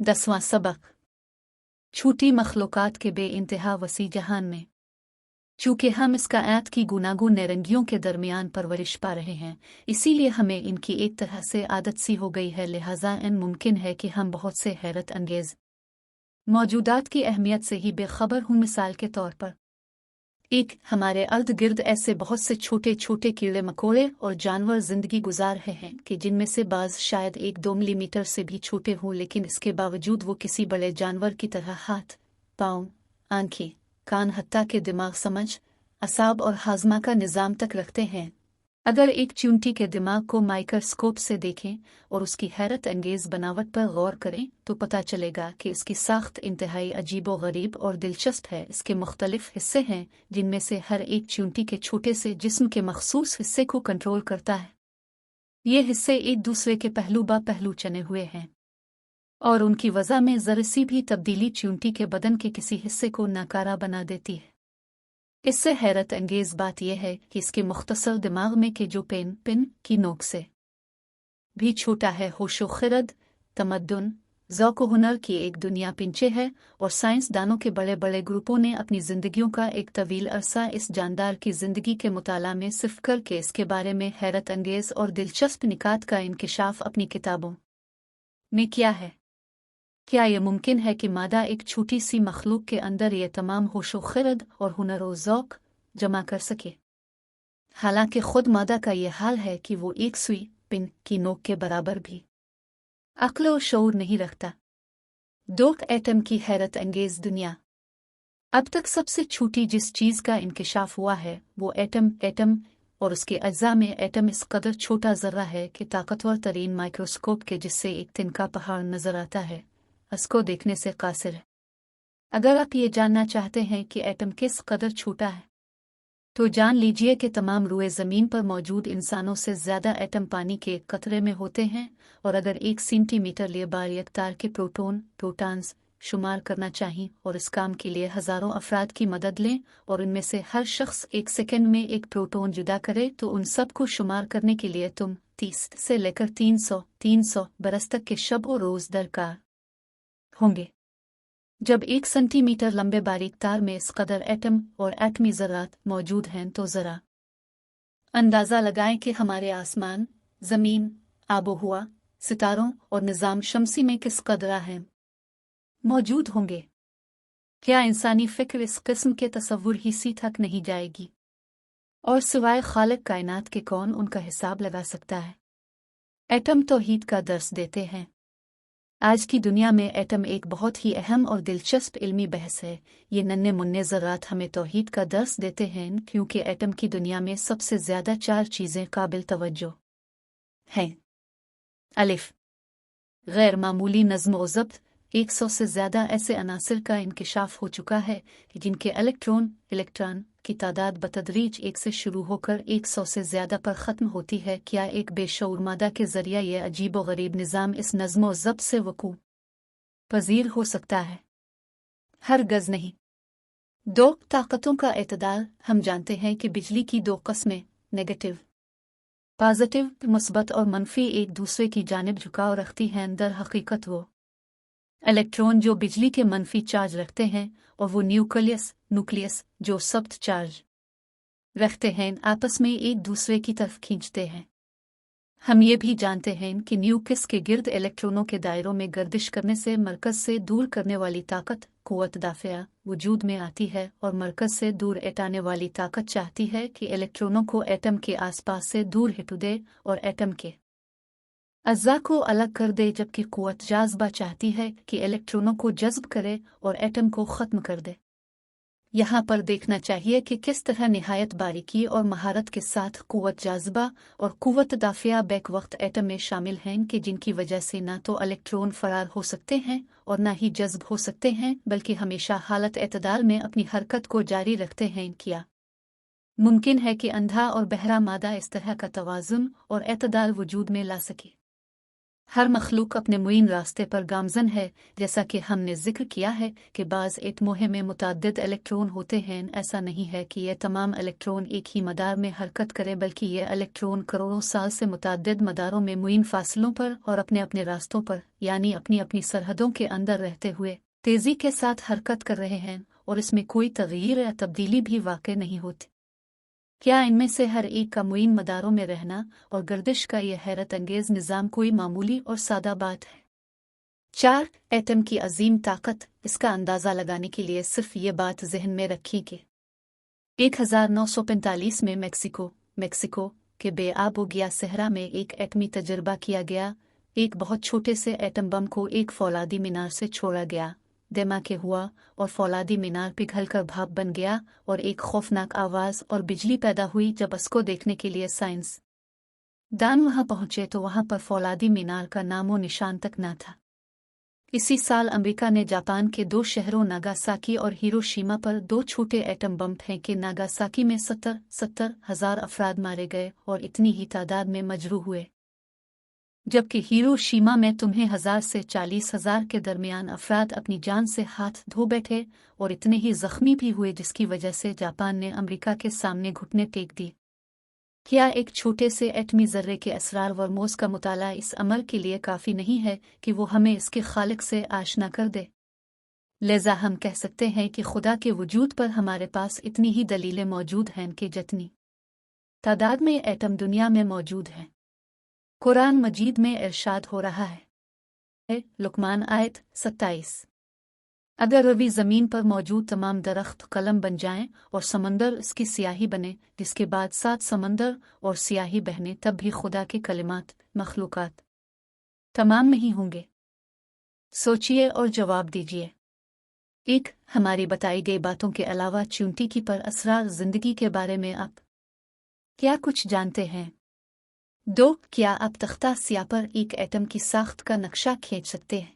10वां सबक। छूटी मखलूक़ात के बेइंतहा वसी जहान में। चूँकि हम इस कायनात की गुनागुन निरंगियों के दरमियान परवरिश पा रहे हैं, इसीलिए हमें इनकी एक तरह से आदत सी हो गई है, लिहाजा इन मुमकिन है कि हम बहुत से हैरत अंगेज़ मौजूदात की अहमियत से ही बेखबर हूँ। मिसाल के तौर पर हमारे अर्द गिर्द ऐसे बहुत से छोटे छोटे कीड़े मकोड़े और जानवर जिंदगी गुजार रहे हैं कि जिनमें से बाज़ शायद 1-2 मिलीमीटर से भी छोटे हों, लेकिन इसके बावजूद वो किसी बड़े जानवर की तरह हाथ, पाँव, आंखें, कान, हत्ता के दिमाग, समझ, असाब और हाजमा का निज़ाम तक रखते हैं। अगर एक चींटी के दिमाग को माइक्रोस्कोप से देखें और उसकी हैरत अंगेज़ बनावट पर गौर करें तो पता चलेगा कि इसकी साख्त इंतहाई अजीबो गरीब और दिलचस्प है। इसके मुख्तलिफ हिस्से हैं जिनमें से हर एक चींटी के छोटे से जिस्म के मखसूस हिस्से को कंट्रोल करता है। ये हिस्से एक दूसरे के पहलू बा पहलू चने हुए हैं और उनकी वजह में ज़रा सी भी तब्दीली चींटी के बदन के किसी हिस्से को नाकारा बना देती है। इससे हैरत अंगेज़ बात यह है कि इसके मुख्तसर दिमाग में के जो पेन की नोक से भी छोटा है, होशो खिरद, तमद्दुन, ज़ौक़ हुनर की एक दुनिया पिंचे है और साइंसदानों के बड़े बड़े ग्रुपों ने अपनी ज़िंदगियों का एक तवील अरसा इस जानदार की ज़िंदगी के मुताला में सिर्फ करके इसके बारे में हैरत अंगेज़ और दिलचस्प निकात का इंकिशाफ अपनी किताबों में किया है। क्या यह मुमकिन है कि मादा एक छोटी सी मखलूक के अंदर ये तमाम होशो खिरद और हुनर और ज़ौक़ जमा कर सके? हालांकि खुद मादा का ये हाल है कि वो एक सुई पिन की नोक के बराबर भी अक्ल और शऊर नहीं रखता। एटम की हैरत अंगेज़ दुनिया। अब तक सबसे छोटी जिस चीज़ का इंकिशाफ हुआ है वो एटम और उसके अज्जा में एटम इस कदर छोटा ज़र्रा है कि ताकतवर तरीन माइक्रोस्कोप के जिससे एक तिनका पहाड़ नज़र आता है, उसको देखने से कासिर है। अगर आप ये जानना चाहते हैं कि एटम किस कदर छोटा है तो जान लीजिए कि तमाम रुए ज़मीन पर मौजूद इंसानों से ज़्यादा एटम पानी के एक कतरे में होते हैं। और अगर 1 सेंटीमीटर लिए बारियकतार के प्रोटॉन्स शुमार करना चाहिए और इस काम के लिए हज़ारों अफराद की मदद लें और उनमें से हर शख्स 1 सेकंड में एक प्रोटॉन जुदा करे तो उन सब को शुमार करने के लिए तुम 30 से लेकर 300 बरस तक के शब और रोज़ दरकार होंगे। जब 1 सेंटीमीटर लंबे बारीक तार में इस कदर एटम और एटमी ज़रात मौजूद हैं तो ज़रा अंदाज़ा लगाएं कि हमारे आसमान, ज़मीन, आबोहवा, सितारों और निज़ाम शमसी में किस कदर हैं मौजूद होंगे। क्या इंसानी फ़िक्र इस किस्म के तसव्वुर ही सी तक नहीं जाएगी और सिवाय खालिक कायनात के कौन उनका हिसाब लगा सकता है। एटम तौहीद का दर्स देते हैं। आज की दुनिया में एटम एक बहुत ही अहम और दिलचस्प इल्मी बहस है। ये नन्हे मुन्ने ज़रात हमें तौहीद का दर्स देते हैं क्योंकि एटम की दुनिया में सबसे ज़्यादा 4 चीज़ें काबिल तवज्जो हैं। अलिफ, गैर मामूली नज़्म व ज़ब्त। 100 से ज़्यादा ऐसे अनासिर का इंकिशाफ हो चुका है कि जिनके इलेक्ट्रॉन की तादाद बतदरीज 1 से शुरू होकर 100 से ज़्यादा पर ख़त्म होती है। क्या एक बेशऊर मादा के ज़रिया ये अजीब व गरीब निज़ाम इस नज़्म व ज़ब्त से वक़ू पज़ीर हो सकता है? हरगज़ नहीं। 2 ताकतों का एतदाल। हम जानते हैं कि बिजली की 2 क़स्में, नेगेटिव, पॉजिटिव, मुस्बत और मनफी, एक दूसरे की जानिब झुकाव रखती हैं। दर हकीकत वो इलेक्ट्रॉन जो बिजली के मनफी चार्ज रखते हैं और वो न्यूक्लियस जो सब्त चार्ज रखते हैं आपस में एक दूसरे की तरफ खींचते हैं। हम ये भी जानते हैं कि न्यूक्लियस के गिर्द इलेक्ट्रॉनों के दायरों में गर्दिश करने से मरकज़ से दूर करने वाली ताकत क़ुव्वत दाफ़िया वजूद में आती है और मरकज़ से दूर हटाने वाली ताकत चाहती है कि इलेक्ट्रॉनों को एटम के आसपास से दूर हटा दे और एटम के अज़्ज़ा को अलग कर दे, जबकि क़ुव्वत जाज़बा चाहती है कि इलेक्ट्रॉनों को जज़्ब करे और एटम को ख़त्म कर दे। यहाँ पर देखना चाहिए कि किस तरह निहायत बारीकी और महारत के साथ क़ुव्वत जाज़बा और क़ुव्वत दाफ़िया बैक वक्त एटम में शामिल हैं कि जिनकी वजह से ना तो इलेक्ट्रॉन फ़रार हो सकते हैं और ना ही जज़्ब हो सकते हैं, बल्कि हमेशा हालत एतदाल में अपनी हरकत को जारी रखते हैं। क्या मुमकिन है कि अंधा और बहरा मादा इस तरह का तवाज़ुन और एतदाल वजूद में ला सके? हर मखलूक अपने मुईन रास्ते पर गामजन है। जैसा कि हमने जिक्र किया है कि बाज़ एटमों में मुतअद्दिद इलेक्ट्रॉन होते हैं। ऐसा नहीं है कि ये तमाम इलेक्ट्रॉन एक ही मदार में हरकत करें, बल्कि ये इलेक्ट्रॉन करोड़ों साल से मुतअद्दिद मदारों में मुईन फासलों पर और अपने अपने रास्तों पर, यानी अपनी अपनी सरहदों के अंदर रहते हुए तेज़ी के साथ हरकत कर रहे हैं, और इसमें कोई तगयीर या तब्दीली भी वाक़ई नहीं होती। क्या इनमें से हर एक का मुईन मदारों में रहना और गर्दिश का यह हैरत अंगेज़ निज़ाम कोई मामूली और सादा बात है? 4. एटम की अजीम ताकत। इसका अंदाज़ा लगाने के लिए सिर्फ ये बात जहन में रखिए कि 1945 में मेक्सिको के बेआबो गिया सहरा में एक एटमी तजर्बा किया गया। एक बहुत छोटे से एटम बम को एक फौलादी मीनार से छोड़ा गया, धमाके हुआ और फौलादी मीनार पिघलकर भाप बन गया और एक खौफनाक आवाज़ और बिजली पैदा हुई। जब इसको देखने के लिए साइंस दान वहां पहुंचे तो वहां पर फौलादी मीनार का नामो निशान तक न था। इसी साल अमेरिका ने जापान के 2 शहरों नागासाकी और हिरोशिमा पर 2 छोटे एटम बम फेंके। नागासाकी में 70,000 अफराद मारे गए और इतनी ही तादाद में मजरूह हुए, जबकि हिरोशिमा में तुम्हें 1000 से 40,000 के दरमियान अफराद अपनी जान से हाथ धो बैठे और इतने ही जख्मी भी हुए, जिसकी वजह से जापान ने अमेरिका के सामने घुटने टेक दिए। क्या एक छोटे से एटमी ज़र्रे के असरार व रमूज़ का मुताला इस अमल के लिए काफ़ी नहीं है कि वो हमें इसके खालिक से आशना कर दे? लिहाजा हम कह सकते हैं कि खुदा के वजूद पर हमारे पास इतनी ही दलीलें मौजूद हैं कि जितनी तादाद में एटम दुनिया में मौजूद हैं। कुरान मजीद में इरशाद हो रहा है, लुकमान आयत 27, अगर रवि ज़मीन पर मौजूद तमाम दरख्त कलम बन जाएं और समंदर इसकी स्याही बने, जिसके बाद 7 समंदर और स्याही बहने, तब भी खुदा के कलिमात मखलूकात तमाम नहीं होंगे। सोचिए और जवाब दीजिए। 1. हमारी बताई गई बातों के अलावा चुनती की पर असरार ज़िंदगी के बारे में आप क्या कुछ जानते हैं? 2. क्या आप तख्ता स्याह पर एक एटम की साख्त का नक्शा खींच सकते हैं?